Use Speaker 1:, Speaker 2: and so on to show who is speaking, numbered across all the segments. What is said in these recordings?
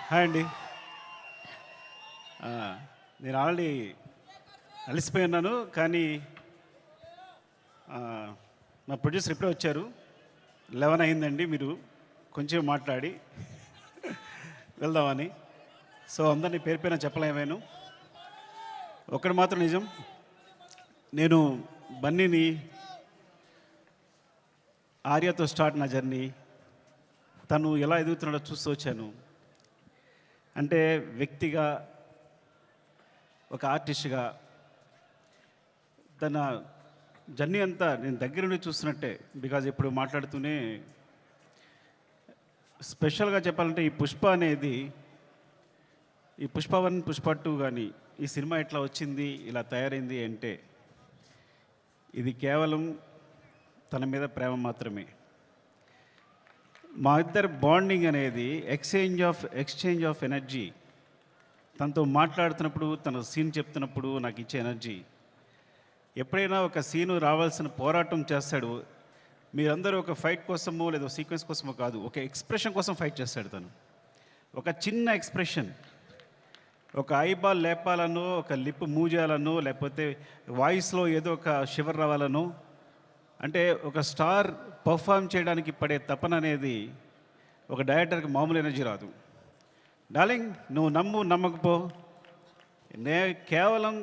Speaker 1: Hi అండి. ఆ, నేను ఆల్రెడీ అలసిపోయి ఉన్నాను, కానీ ఆ, మా ప్రొడ్యూసర్ ఇప్పుడే వచ్చారు. 11 అయిందండి, మీరు కొంచెం మాట్లాడి వెళ్దామని. సో అందరినీ పేరు పేరున చెప్పలేమేను. ఒకటి మాత్రం నిజం, నేను బన్నీని ఆర్యతో స్టార్ట్ నా జర్నీ, తను ఎలా ఎదుగుతున్నాడో చూస్తూ వచ్చాను. అంటే వ్యక్తిగా, ఒక ఆర్టిస్ట్గా తన జర్నీ అంతా నేను దగ్గర నుండి చూస్తున్నట్టే. బికాజ్ ఇప్పుడు మాట్లాడుతూనే స్పెషల్గా చెప్పాలంటే ఈ పుష్ప అనేది, ఈ పుష్ప 1 పుష్ప 2 కానీ ఈ సినిమా ఎట్లా వచ్చింది, ఇలా తయారైంది అంటే ఇది కేవలం తన మీద ప్రేమ మాత్రమే. మా ఇద్దరు బాండింగ్ అనేది ఎక్స్చేంజ్ ఆఫ్ ఎనర్జీ. తనతో మాట్లాడుతున్నప్పుడు, తన సీన్ చెప్తున్నప్పుడు నాకు ఇచ్చే ఎనర్జీ. ఎప్పుడైనా ఒక సీను రావాల్సిన పోరాటం చేస్తాడు. మీరందరూ ఒక ఫైట్ కోసమో లేదా సీక్వెన్స్ కోసమో కాదు, ఒక ఎక్స్ప్రెషన్ కోసం ఫైట్ చేస్తాడు తను. ఒక చిన్న ఎక్స్ప్రెషన్, ఒక ఐబాల్ లేపాలనో, ఒక లిప్ మూవ్ చేయాలనో, లేకపోతే వాయిస్లో ఏదో ఒక షివర్ రావాలనో, అంటే ఒక స్టార్ పర్ఫామ్ చేయడానికి పడే తపన అనేది ఒక డైరెక్టర్కి మామూలు ఎనర్జీ రాదు. డార్లింగ్, నువ్వు నమ్మకపో, కేవలం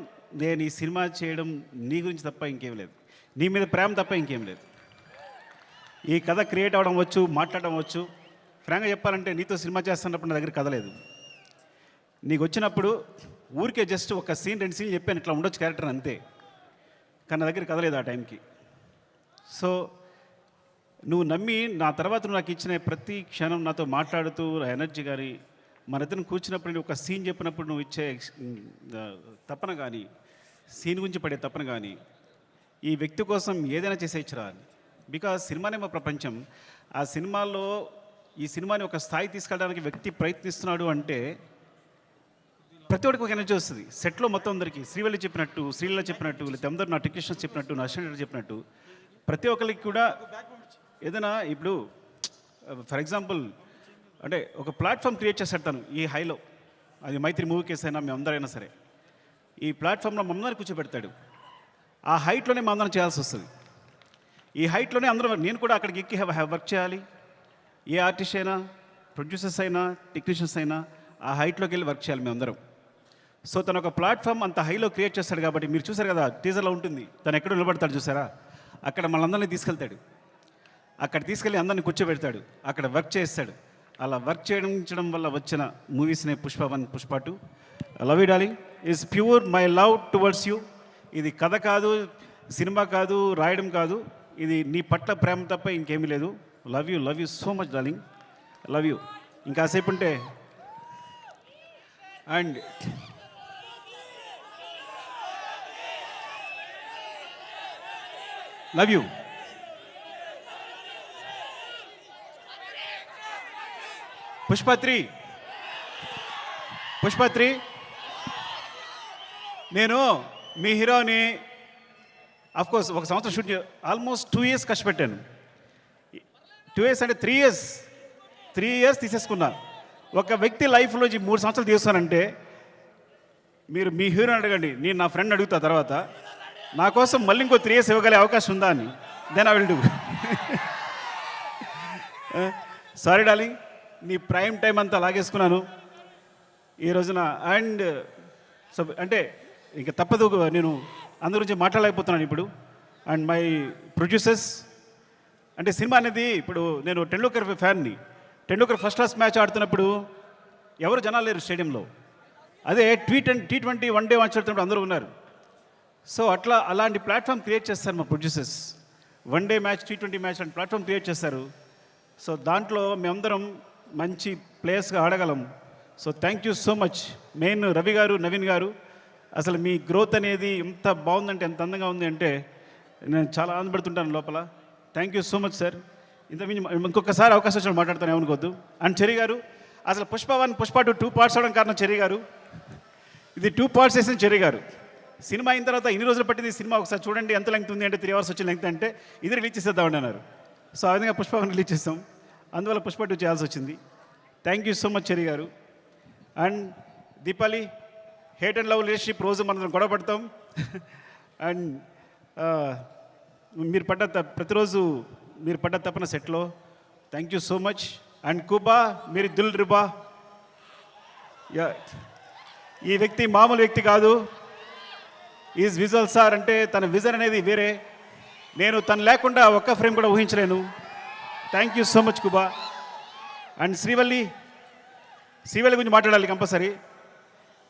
Speaker 1: నేను ఈ సినిమా చేయడం నీ గురించి తప్ప ఇంకేం లేదు, నీ మీద ప్రేమ తప్ప ఇంకేం లేదు. ఈ కథ క్రియేట్ అవ్వడం వచ్చు, మాట్లాడడం వచ్చు. ఫ్రాంక్గా చెప్పాలంటే నీతో సినిమా చేస్తున్నప్పుడు నా దగ్గర కథ లేదు. నీకు వచ్చినప్పుడు ఊరికే జస్ట్ ఒక సీన్ 2 సీన్ చెప్పాను, ఇట్లా ఉండొచ్చు క్యారెక్టర్ అంతే. కానీ నా దగ్గర కథ లేదు ఆ టైంకి. సో నువ్వు నమ్మి నా తర్వాత నువ్వు నాకు ఇచ్చిన ప్రతి క్షణం నాతో మాట్లాడుతూ ఎనర్జీ కానీ, మన ఇద్దరు కూర్చున్నప్పుడు నువ్వు ఒక సీన్ చెప్పినప్పుడు నువ్వు ఇచ్చే తపన కానీ, సీన్ గురించి పడే తపన కానీ, ఈ వ్యక్తి కోసం ఏదైనా చేసేయచ్చురా. బికాజ్ సినిమానే మా ప్రపంచం. ఆ సినిమాలో ఈ సినిమాని ఒక స్థాయి తీసుకెళ్ళడానికి వ్యక్తి ప్రయత్నిస్తున్నాడు అంటే ప్రతి ఒక్కరికి ఒక ఎనర్జీ వస్తుంది. సెట్లో మొత్తం అందరికీ శ్రీవల్లి చెప్పినట్టు, శ్రీలీల చెప్పినట్టు, లేదా అందరూ నా టెక్నీషియన్స్ చెప్పినట్టు, నా అసిస్టెంట్ చెప్పినట్టు ప్రతి ఒక్కరికి కూడా ఏదైనా ఇప్పుడు ఫర్ ఎగ్జాంపుల్ అంటే ఒక ప్లాట్ఫామ్ క్రియేట్ చేస్తాడు తను ఈ హైలో. అది మైత్రి మూవీ కేసు అయినా మేమందరైనా సరే ఈ ప్లాట్ఫామ్లో మమ్మల్ని కూర్చోబెడతాడు. ఆ హైట్లోనే మా అందరం చేయాల్సి వస్తుంది. ఈ హైట్లోనే అందరూ, నేను కూడా అక్కడికి ఎక్కి వర్క్ చేయాలి. ఏ ఆర్టిస్ట్ అయినా, ప్రొడ్యూసర్స్ అయినా, టెక్నీషియన్స్ అయినా ఆ హైట్లోకి వెళ్ళి వర్క్ చేయాలి మేమందరం. సో తను ఒక ప్లాట్ఫామ్ అంత హైలో క్రియేట్ చేస్తాడు. కాబట్టి మీరు చూసారు కదా, టీజర్లో ఉంటుంది, తను ఎక్కడ నిలబడతాడు చూసారా, అక్కడ మనందరినీ తీసుకెళ్తాడు. అక్కడ తీసుకెళ్ళి అందరినీ కూర్చోబెడతాడు, అక్కడ వర్క్ చేస్తాడు. అలా వర్క్ చేయడం వల్ల వచ్చిన మూవీస్నే Pushpa 1 Pushpa 2. Love you darling, is pure my love towards you. ఇది కథ కాదు, సినిమా కాదు, రాయడం కాదు, ఇది నీ పట్ల ప్రేమ తప్ప ఇంకేమీ లేదు. Love you so much darling, love you. ఇంకాసేపు ఉంటే అండ్ లవ్ యూ. పుష్ప 3 నేను మీ హీరోని అఫ్కోర్స్ ఒక సంవత్సరం షూట్ ఆల్మోస్ట్ 2 years కష్టపెట్టాను. 2 years అంటే 3 years తీసేసుకున్నా. ఒక వ్యక్తి లైఫ్లో 3 సంవత్సరాలు తీస్తానంటే మీరు మీ హీరోని అడగండి, నేను నా ఫ్రెండ్ అడుగుతా తర్వాత నా కోసం మళ్ళీ ఇంకో 3 years ఇవ్వగలే అవకాశం ఉందా అని. Then I will do. Sorry darling, నీ ప్రైమ్ టైం అంతా లాగేసుకున్నాను ఈ రోజున. అండ్ సో అంటే ఇంకా తప్పదు, నేను అందరి గురించి మాట్లాడలేకపోతున్నాను ఇప్పుడు. అండ్ మై ప్రొడ్యూసర్స్, అంటే సినిమా అనేది ఇప్పుడు నేను టెండూల్కర్ ఫ్యాన్ని. టెండూల్కర్ ఫస్ట్ క్లాస్ మ్యాచ్ ఆడుతున్నప్పుడు ఎవరు జనాలు లేరు స్టేడియంలో. అదే T20 వన్ డే మ్యాచ్ ఆడుతున్నప్పుడు అందరూ ఉన్నారు. సో అలాంటి ప్లాట్ఫామ్ క్రియేట్ చేస్తారు మా producers. One day match, T20 match లాంటి ప్లాట్ఫామ్ క్రియేట్ చేస్తారు. సో దాంట్లో మేమందరం మంచి ప్లేయర్స్గా ఆడగలం. So thank you so much. Main Ravi garu, Naveen గారు, అసలు మీ గ్రోత్ అనేది ఎంత బాగుందంటే, ఎంత అందంగా ఉంది అంటే నేను చాలా ఆనందపడుతుంటాను లోపల. Thank you so much sir. ఇంకొకసారి అవకాశం వచ్చిన మాట్లాడతాను, ఏమనుకోవద్దు. అండ్ చెర్రీ గారు, అసలు పుష్ప 1 పుష్ప 2 పార్ట్స్ అవడం కారణం చెర్రీ గారు. ఇది 2 parts వేసిన చెర్రీ గారు. సినిమా అయిన తర్వాత ఇన్ని రోజులు పట్టింది సినిమా, ఒకసారి చూడండి ఎంత లెంగ్త్ ఉంది అంటే 3 hours వచ్చిన లెంగ్త్ అంటే ఇది రిలీజ్ చేసేద్దామని అన్నారు. సో ఆ విధంగా పుష్ప 1 రిలీజ్ చేస్తాం, అందువల్ల పుష్ప 2 చేయాల్సి వచ్చింది. Thank you so much Cherry garu. And Deepali, hate and love relationship రోజు మనం గొడవ పడతాం. అండ్ మీరు ప్రతిరోజు మీరు పడ్డ తప్పన సెట్లో. Thank you so much. And కుబా, మీరు దిల్ రుబా. ఈ వ్యక్తి మామూలు వ్యక్తి కాదు. ఈజ్ విజువల్ సార్ అంటే తన విజన్ అనేది వేరే. నేను తను లేకుండా ఒక్క ఫ్రేమ్ కూడా ఊహించలేను. Thank you so much Kuba. And Srivalli గురించి మాట్లాడాలి కంపల్సరీ.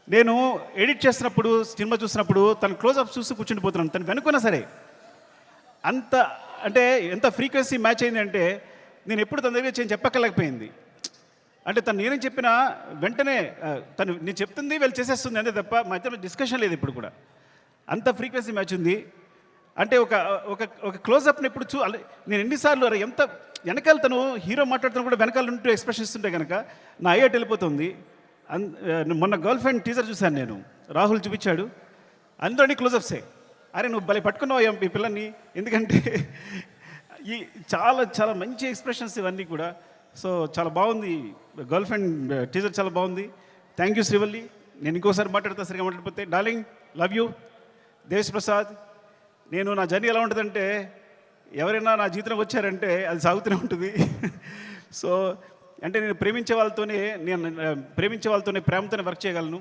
Speaker 1: నేను ఎడిట్ చేస్తున్నప్పుడు, సినిమా చూసినప్పుడు తను క్లోజ్అప్ చూసి కూర్చుండిపోతున్నాను. తను వెనుకున్నా సరే అంత అంటే ఎంత ఫ్రీక్వెన్సీ మ్యాచ్ అయింది అంటే నేను ఎప్పుడు తన దగ్గర చెప్పక్కర్లేకపోయింది. అంటే తను నేనేం చెప్పినా వెంటనే తను నేను చెప్తుంది వీళ్ళు చేసేస్తుంది అంతే తప్ప మా ఇద్దరు డిస్కషన్ లేదు ఇప్పుడు కూడా. అంత ఫ్రీక్వెన్సీ మ్యాచ్ ఉంది. అంటే ఒక ఒక ఒక క్లోజ్అప్ని ఎప్పుడు నేను ఎన్నిసార్లు ఎంత వెనకాల తను హీరో మాట్లాడుతున్నా కూడా వెనకాల ఉంటూ ఎక్స్ప్రెషన్ ఇస్తుంటే కనుక నా అయ్యట్ వెళ్ళిపోతుంది. మొన్న గర్ల్ ఫ్రెండ్ టీజర్ చూశాను నేను, రాహుల్ చూపించాడు, అందరినీ క్లోజప్సే. అరే నువ్వు భలే పట్టుకున్నావు ఈ పిల్లల్ని, ఎందుకంటే ఈ చాలా చాలా మంచి ఎక్స్ప్రెషన్స్ ఇవన్నీ కూడా. సో చాలా బాగుంది, గర్ల్ ఫ్రెండ్ టీజర్ చాలా బాగుంది. Thank you Srivalli. నేను ఇంకోసారి మాట్లాడతా, సరిగా మాట్లాడిపోతే. Darling, love you. Desh Prasad, నేను నా జర్నీ ఎలా ఉంటుందంటే ఎవరైనా నా జీవితం వచ్చారంటే అది సాగుతూనే ఉంటుంది. సో అంటే నేను ప్రేమించే వాళ్ళతోనే ప్రేమతోనే వర్క్ చేయగలను.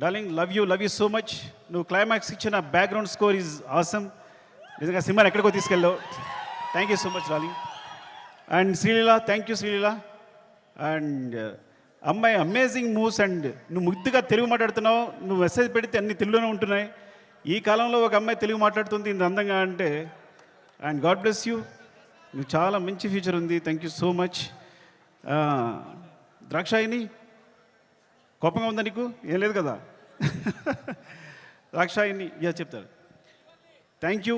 Speaker 1: Darling, love you so much. నువ్వు క్లైమాక్స్ ఇచ్చిన బ్యాక్గ్రౌండ్ స్కోర్ ఈజ్ ఆసమ్. నిజంగా సినిమాని ఎక్కడికో తీసుకెళ్ళావు. Thank you so much darling. And Sreeleela, thank you Sreeleela. And అమ్మాయి అమేజింగ్ మూవ్స్. అండ్ నువ్వు ముద్దుగా తెలుగు మాట్లాడుతున్నావు. నువ్వు మెసేజ్ పెడితే అన్ని తెలుగులోనే ఉంటున్నాయి. ఈ కాలంలో ఒక అమ్మాయి తెలుగు మాట్లాడుతుంది ఇంత అందంగా అంటే, అండ్ గాడ్ బ్లెస్ యూ. నువ్వు చాలా మంచి ఫ్యూచర్ ఉంది. Thank you so much. Dakshayani, కోపంగా ఉందా నీకు? ఏం లేదు కదా. ద్రాక్షాయిని చెప్తారు. Thank you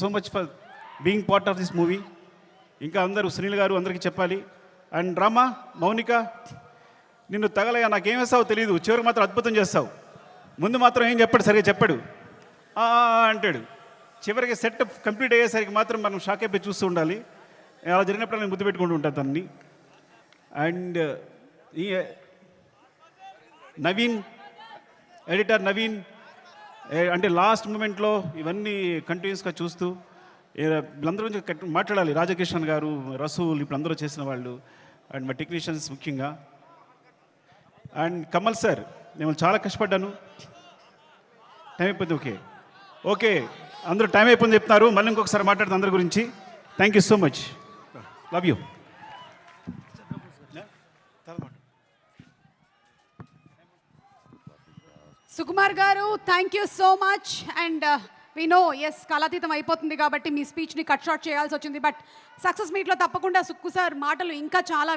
Speaker 1: so much for being part of this movie. ఇంకా అందరూ సునీల్ గారు అందరికీ చెప్పాలి. అండ్ రామా, మౌనిక, నిన్ను తగలయ్యా నాకేం వేస్తావో తెలియదు, చివరికి మాత్రం అద్భుతం చేస్తావు. ముందు మాత్రం ఏం చెప్పాడు, సరిగా చెప్పాడు అంటాడు. చివరికి సెట్ కంప్లీట్ అయ్యేసరికి మాత్రం మనం షాక్ అయిపోయి చూస్తూ ఉండాలి. అలా జరిగినప్పుడు నేను ముద్దు పెట్టుకుంటూ ఉంటాను తనని. అండ్ ఈ నవీన్, ఎడిటర్ నవీన్, అంటే లాస్ట్ మూమెంట్లో ఇవన్నీ కంటిన్యూస్గా చూస్తూ వీళ్ళందరూ గురించి మాట్లాడాలి. రాజకిషన్ గారు, రసూల్, ఇప్పుడు అందరూ చేసిన వాళ్ళు, అండ్ మా టెక్నీషియన్స్ ముఖ్యంగా. అండ్ కమల్ సార్, నేను చాలా కష్టపడ్డాను. టైం అయిపోయింది. ఓకే అందరూ టైం అయిపోయింది చెప్తున్నారు. మళ్ళీ ఇంకొకసారి మాట్లాడుతుంది అందరి గురించి. Thank you so much. Love you.
Speaker 2: Sukumar garu, thank you so much. And we know, yes కాలాతీతం అయిపోతుంది కాబట్టి మీ స్పీచ్ని కట్ షార్ట్ చేయాల్సి వచ్చింది. బట్ సక్సెస్ మీట్లో తప్పకుండా సుక్కు సార్ మాటలు ఇంకా చాలా